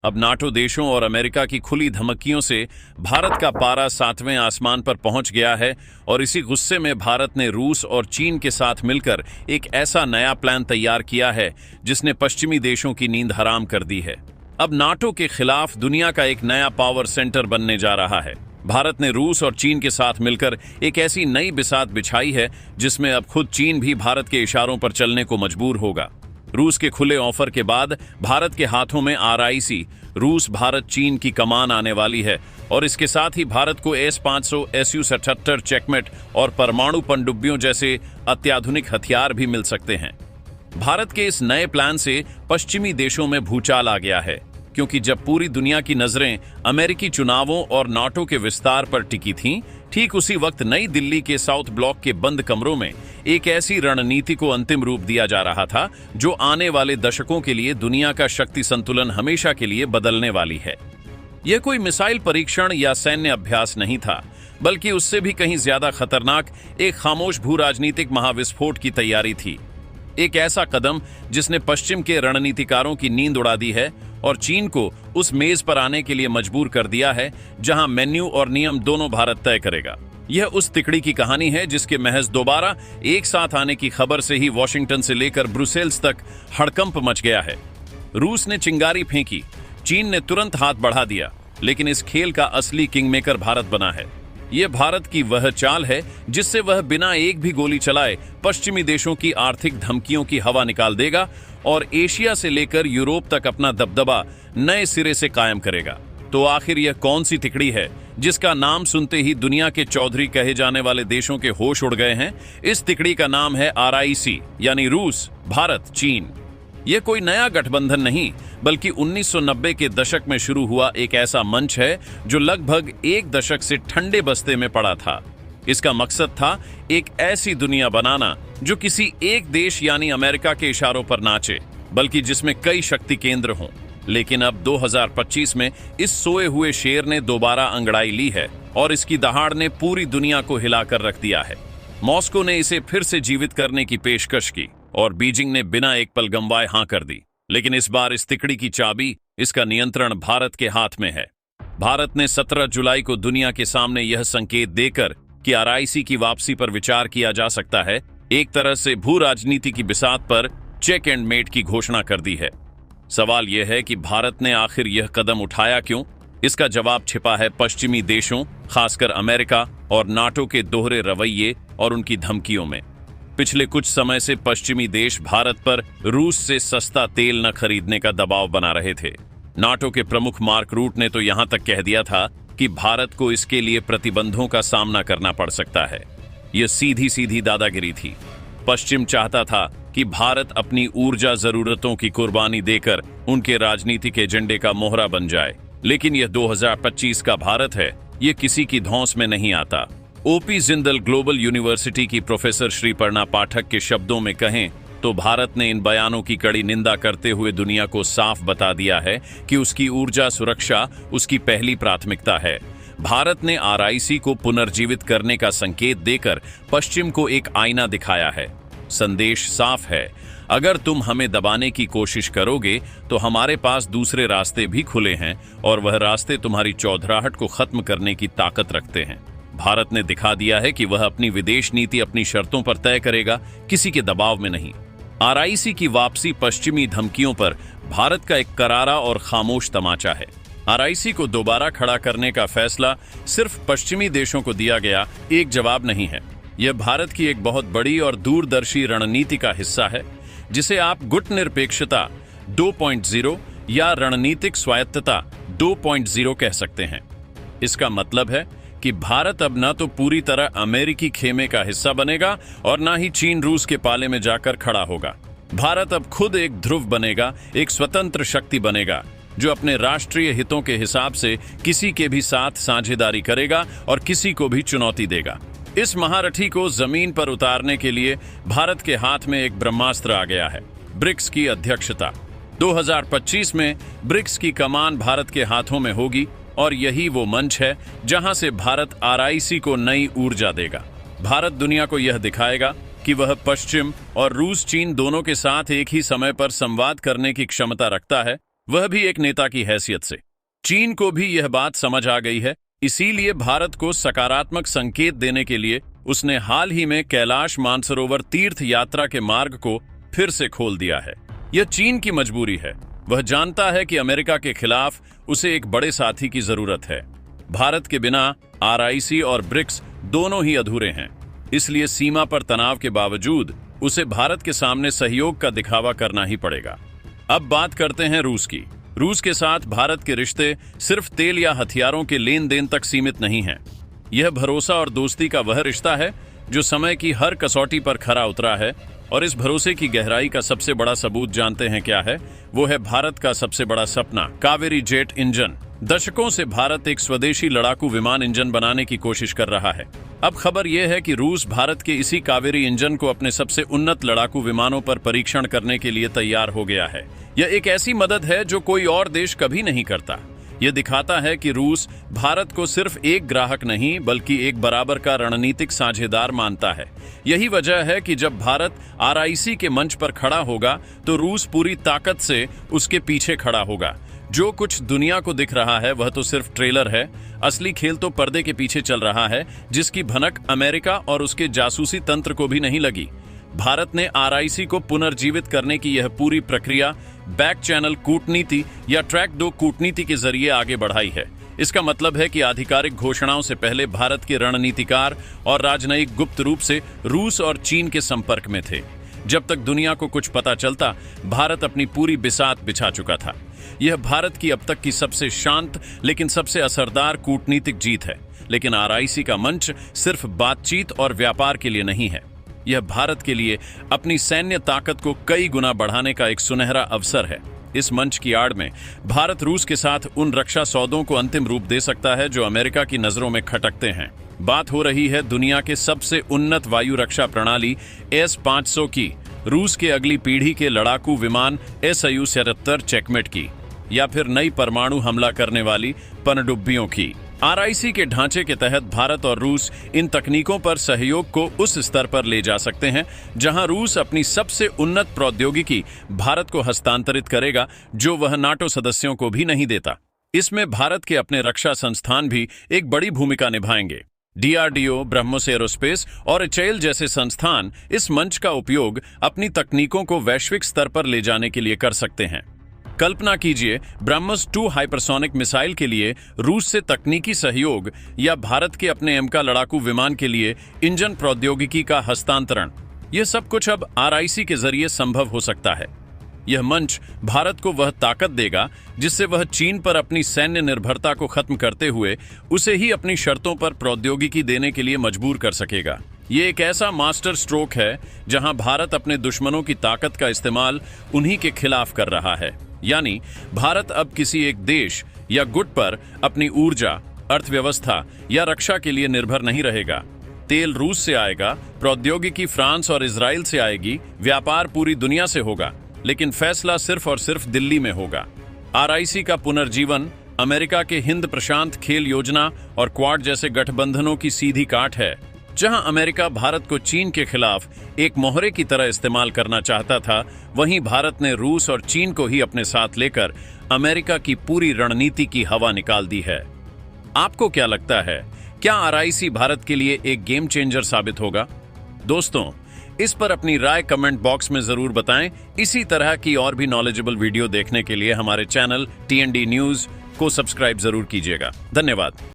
अब नाटो देशों और अमेरिका की खुली धमकियों से भारत का पारा 7वें आसमान पर पहुंच गया है और इसी गुस्से में भारत ने रूस और चीन के साथ मिलकर एक ऐसा नया प्लान तैयार किया है जिसने पश्चिमी देशों की नींद हराम कर दी है। अब नाटो के खिलाफ दुनिया का एक नया पावर सेंटर बनने जा रहा है। भारत ने रूस और चीन के साथ मिलकर एक ऐसी नई बिसात बिछाई है जिसमें अब खुद चीन भी भारत के इशारों पर चलने को मजबूर होगा। रूस के खुले ऑफर के बाद भारत के हाथों में RIC रूस भारत चीन की कमान आने वाली है और इसके साथ ही भारत को S-500 Su-77 चेकमेट और परमाणु पनडुब्बियों जैसे अत्याधुनिक हथियार भी मिल सकते हैं। भारत के इस नए प्लान से पश्चिमी देशों में भूचाल आ गया है, क्योंकि जब पूरी दुनिया की नजरें अमेरिकी चुनावों और नाटो के विस्तार पर टिकी थीं, ठीक उसी वक्त नई दिल्ली के साउथ ब्लॉक के बंद कमरों में एक ऐसी रणनीति को अंतिम रूप दिया जा रहा था जो आने वाले दशकों के लिए दुनिया का शक्ति संतुलन हमेशा के लिए बदलने वाली है। यह कोई मिसाइल परीक्षण या सैन्य अभ्यास नहीं था, बल्कि उससे भी कहीं ज्यादा खतरनाक एक खामोश भू राजनीतिक महाविस्फोट की तैयारी थी। एक ऐसा कदम जिसने पश्चिम के रणनीतिकारों की नींद उड़ा दी है और चीन को उस मेज पर आने के लिए मजबूर कर दिया है जहां मेन्यू और नियम दोनों भारत तय करेगा। यह उस तिकड़ी की कहानी है जिसके महज दोबारा एक साथ आने की खबर से ही वॉशिंगटन से लेकर ब्रुसेल्स तक हड़कंप मच गया है। रूस ने चिंगारी फेंकी, चीन ने तुरंत हाथ बढ़ा दिया, लेकिन इस खेल का असली किंगमेकर भारत बना है। यह भारत की वह चाल है जिससे वह बिना एक भी गोली चलाए पश्चिमी देशों की आर्थिक धमकियों की हवा निकाल देगा और एशिया से लेकर यूरोप तक अपना दबदबा नए सिरे से कायम करेगा। तो आखिर यह कौन सी तिकड़ी है जिसका नाम सुनते ही दुनिया के चौधरी कहे जाने वाले देशों के होश उड़ गए हैं? इस तिकड़ी का नाम है RIC, यानी रूस भारत चीन। यह कोई नया गठबंधन नहीं, बल्कि 1990 के दशक में शुरू हुआ एक ऐसा मंच है जो लगभग एक दशक से ठंडे बस्ते में पड़ा था। इसका मकसद था एक ऐसी दुनिया बनाना जो किसी एक देश यानी अमेरिका के इशारों पर नाचे, बल्कि जिसमें कई शक्ति केंद्र हों। लेकिन अब 2025 में इस सोए हुए शेर ने दोबारा अंगड़ाई ली है और इसकी दहाड़ ने पूरी दुनिया को हिलाकर रख दिया है। मॉस्को ने इसे फिर से जीवित करने की पेशकश की और बीजिंग ने बिना एक पल गंवाए हां कर दी। लेकिन इस बार इस तिकड़ी की चाबी, इसका नियंत्रण भारत के हाथ में है। भारत ने 17 जुलाई को दुनिया के सामने यह संकेत देकर कि RIC की वापसी पर विचार किया जा सकता है, एक तरह से भू राजनीति की बिसात पर चेक एंड मेट की घोषणा कर दी है। सवाल यह है कि भारत ने आखिर यह कदम उठाया क्यों? इसका जवाब छिपा है पश्चिमी देशों, खासकर अमेरिका और नाटो के दोहरे रवैये और उनकी धमकियों में। पिछले कुछ समय से पश्चिमी देश भारत पर रूस से सस्ता तेल न खरीदने का दबाव बना रहे थे। नाटो के प्रमुख मार्क रूट ने तो यहां तक कह दिया था कि भारत को इसके लिए प्रतिबंधों का सामना करना पड़ सकता है। यह सीधी सीधी दादागिरी थी। पश्चिम चाहता था कि भारत अपनी ऊर्जा जरूरतों की कुर्बानी देकर उनके राजनीतिक एजेंडे का मोहरा बन जाए। लेकिन यह 2025 का भारत है, यह किसी की धौंस में नहीं आता। OP जिंदल ग्लोबल यूनिवर्सिटी की प्रोफेसर श्रीपर्णा पाठक के शब्दों में कहें तो भारत ने इन बयानों की कड़ी निंदा करते हुए दुनिया को साफ बता दिया है कि उसकी ऊर्जा सुरक्षा उसकी पहली प्राथमिकता है। भारत ने RIC को पुनर्जीवित करने का संकेत देकर पश्चिम को एक आईना दिखाया है। संदेश साफ है, अगर तुम हमें दबाने की कोशिश करोगे तो हमारे पास दूसरे रास्ते भी खुले हैं और वह रास्ते तुम्हारी चौधराहट को खत्म करने की ताकत रखते हैं। भारत ने दिखा दिया है कि वह अपनी विदेश नीति अपनी शर्तों पर तय करेगा, किसी के दबाव में नहीं। RIC की वापसी पश्चिमी धमकियों पर भारत का एक करारा और खामोश तमाचा है। RIC को दोबारा खड़ा करने का फैसला सिर्फ पश्चिमी देशों को दिया गया एक जवाब नहीं है। यह भारत की एक बहुत बड़ी और दूरदर्शी रणनीति का हिस्सा है, जिसे आप गुटनिरपेक्षता 2.0 या रणनीतिक स्वायत्तता 2.0 कह सकते हैं। इसका मतलब है कि भारत अब न तो पूरी तरह अमेरिकी खेमे का हिस्सा बनेगा और न ही चीन रूस के पाले में जाकर खड़ा होगा। भारत अब खुद एक ध्रुव बनेगा, एक स्वतंत्र शक्ति बनेगा जो अपने राष्ट्रीय हितों के हिसाब से किसी के भी साथ साझेदारी करेगा और किसी को भी चुनौती देगा। इस महारथी को जमीन पर उतारने के लिए भारत के हाथ में एक ब्रह्मास्त्र आ गया है, ब्रिक्स की अध्यक्षता। 2025 में ब्रिक्स की कमान भारत के हाथों में होगी और यही वो मंच है जहां से भारत RIC को नई ऊर्जा देगा। भारत दुनिया को यह दिखाएगा कि वह पश्चिम और रूस चीन दोनों के साथ एक ही समय पर संवाद करने की क्षमता रखता है। वह भी एक नेता की हैसियत से। चीन को भी यह बात समझ आ गई है, इसीलिए भारत को सकारात्मक संकेत देने के लिए उसने हाल ही में कैलाश मानसरोवर तीर्थ यात्रा के मार्ग को फिर से खोल दिया है। यह चीन की मजबूरी है। वह जानता है कि अमेरिका के खिलाफ उसे एक बड़े साथी की जरूरत है। भारत के बिना आरआईसी और ब्रिक्स दोनों ही अधूरे हैं। इसलिए सीमा पर तनाव के बावजूद उसे भारत के सामने सहयोग का दिखावा करना ही पड़ेगा। अब बात करते हैं रूस की। रूस के साथ भारत के रिश्ते सिर्फ तेल या हथियारों के लेन देन तक सीमित नहीं हैं। यह भरोसा और दोस्ती का वह रिश्ता है जो समय की हर कसौटी पर खरा उतरा है, और इस भरोसे की गहराई का सबसे बड़ा सबूत जानते हैं क्या है? वो है भारत का सबसे बड़ा सपना, कावेरी जेट इंजन। दशकों से भारत एक स्वदेशी लड़ाकू विमान इंजन बनाने की कोशिश कर रहा है। अब खबर यह है कि रूस भारत के इसी कावेरी इंजन को अपने सबसे उन्नत लड़ाकू विमानों पर परीक्षण करने के लिए तैयार हो गया है। यह एक ऐसी मदद है जो कोई और देश कभी नहीं करता। यह दिखाता है कि रूस भारत को सिर्फ एक ग्राहक नहीं बल्कि एक बराबर का रणनीतिक साझेदार मानता है। यही वजह है कि जब भारत आरआईसी के मंच पर खड़ा होगा तो रूस पूरी ताकत से उसके पीछे खड़ा होगा। जो कुछ दुनिया को दिख रहा है वह तो सिर्फ ट्रेलर है। असली खेल तो पर्दे के पीछे चल रहा है, जिसकी भनक अमेरिका और उसके जासूसी तंत्र को भी नहीं लगी। भारत ने आरआईसी को पुनर्जीवित करने की यह पूरी प्रक्रिया बैक चैनल कूटनीति या ट्रैक 2 कूटनीति के जरिए आगे बढ़ाई है। इसका मतलब है कि आधिकारिक घोषणाओं से पहले भारत के रणनीतिकार और राजनयिक गुप्त रूप से रूस और चीन के संपर्क में थे। जब तक दुनिया को कुछ पता चलता, भारत अपनी पूरी बिसात बिछा चुका था। यह भारत की अब तक की सबसे शांत लेकिन सबसे असरदार कूटनीतिक जीत है। लेकिन आरआईसी का मंच सिर्फ बातचीत और व्यापार के लिए नहीं है। यह भारत के लिए अपनी सैन्य ताकत को कई गुना बढ़ाने का एक सुनहरा अवसर है। इस मंच की आड़ में भारत रूस के साथ उन रक्षा सौदों को अंतिम रूप दे सकता है जो अमेरिका की नजरों में खटकते हैं। बात हो रही है दुनिया के सबसे उन्नत वायु रक्षा प्रणाली S-500 की, रूस के अगली पीढ़ी के लड़ाकू विमान SU-77 चेकमेट की, या फिर नई परमाणु हमला करने वाली पनडुब्बियों की। आरआईसी के ढांचे के तहत भारत और रूस इन तकनीकों पर सहयोग को उस स्तर पर ले जा सकते हैं जहां रूस अपनी सबसे उन्नत प्रौद्योगिकी भारत को हस्तांतरित करेगा, जो वह नाटो सदस्यों को भी नहीं देता। इसमें भारत के अपने रक्षा संस्थान भी एक बड़ी भूमिका निभाएंगे। डीआरडीओ, ब्रह्मोस एरोस्पेस और एचएएल जैसे संस्थान इस मंच का उपयोग अपनी तकनीकों को वैश्विक स्तर पर ले जाने के लिए कर सकते हैं। कल्पना कीजिए, ब्रह्मोस 2 हाइपरसोनिक मिसाइल के लिए रूस से तकनीकी सहयोग, या भारत के अपने एमका लड़ाकू विमान के लिए इंजन प्रौद्योगिकी का हस्तांतरण। यह सब कुछ अब आरआईसी के जरिए संभव हो सकता है। यह मंच भारत को वह ताकत देगा जिससे वह चीन पर अपनी सैन्य निर्भरता को खत्म करते हुए उसे ही अपनी शर्तों पर प्रौद्योगिकी देने के लिए मजबूर कर सकेगा। ये एक ऐसा मास्टर स्ट्रोक है जहां भारत अपने दुश्मनों की ताकत का इस्तेमाल उन्हीं के खिलाफ कर रहा है। यानी भारत अब किसी एक देश या गुट पर अपनी ऊर्जा, अर्थव्यवस्था या रक्षा के लिए निर्भर नहीं रहेगा। तेल रूस से आएगा, प्रौद्योगिकी फ्रांस और इजराइल से आएगी, व्यापार पूरी दुनिया से होगा, लेकिन फैसला सिर्फ और सिर्फ दिल्ली में होगा। आरआईसी का पुनर्जीवन अमेरिका के हिंद प्रशांत खेल योजना और क्वाड जैसे गठबंधनों की सीधी काट है। जहां अमेरिका भारत को चीन के खिलाफ एक मोहरे की तरह इस्तेमाल करना चाहता था, वहीं भारत ने रूस और चीन को ही अपने साथ लेकर अमेरिका की पूरी रणनीति की हवा निकाल दी है। आपको क्या लगता है, क्या आरआईसी भारत के लिए एक गेम चेंजर साबित होगा? दोस्तों, इस पर अपनी राय कमेंट बॉक्स में जरूर बताएं। इसी तरह की और भी नॉलेजेबल वीडियो देखने के लिए हमारे चैनल TND न्यूज को सब्सक्राइब जरूर कीजिएगा। धन्यवाद।